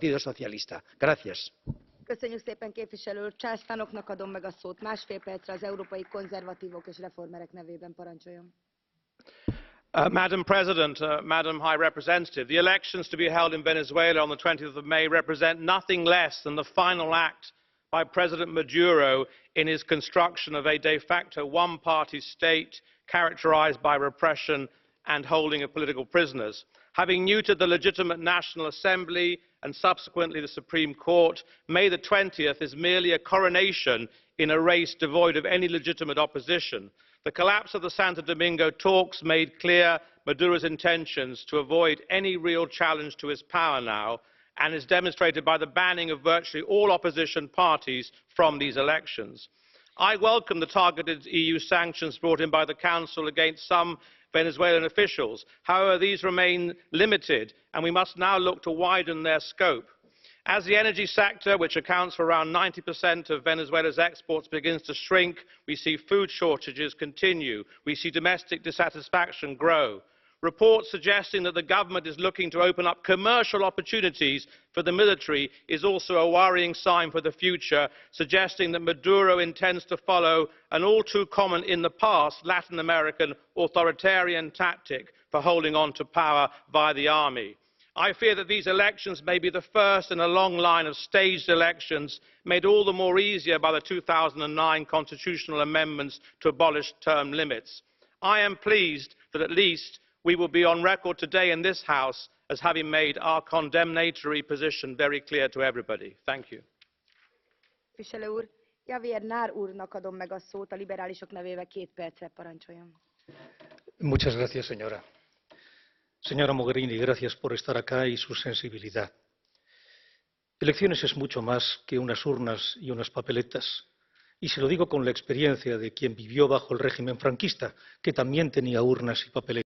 Partido Socialista. Gracias. Köszönjük szépen, képviselő úr. Charles Tannocknak adom meg a szót másfél percre az Európai Konzervatívok és Reformerek nevében, parancsoljon. Madam President, Madam High Representative, the elections to be held in Venezuela on the 20th of May represent nothing less than the final act by President Maduro in his construction of a de facto one-party state characterized by repression and holding of political prisoners. Having neutered the legitimate National Assembly and subsequently the Supreme Court, May the 20th is merely a coronation in a race devoid of any legitimate opposition. The collapse of the Santo Domingo talks made clear Maduro's intentions to avoid any real challenge to his power now, and is demonstrated by the banning of virtually all opposition parties from these elections. I welcome the targeted EU sanctions brought in by the Council against some Venezuelan officials. However, these remain limited, and we must now look to widen their scope. As the energy sector, which accounts for around 90% of Venezuela's exports, begins to shrink, we see food shortages continue. We see domestic dissatisfaction grow. Reports suggesting that the government is looking to open up commercial opportunities for the military is also a worrying sign for the future, suggesting that Maduro intends to follow an all too common in the past Latin American authoritarian tactic for holding on to power via the army. I fear that these elections may be the first in a long line of staged elections made all the more easier by the 2009 constitutional amendments to abolish term limits. I am pleased that at least we will be on record today in this House as having made our condemnatory position very clear to everybody. Thank you. Képviselő úr, Javier Nár úrnak adom meg a szót a liberálisok nevében 2 percre, parancsoljon. Muchas gracias, señora. Señora Mogherini, gracias por estar acá y su sensibilidad. Elecciones es mucho más que unas urnas y unas papeletas. Y se lo digo con la experiencia de quien vivió bajo el régimen franquista, que también tenía urnas y papeletas.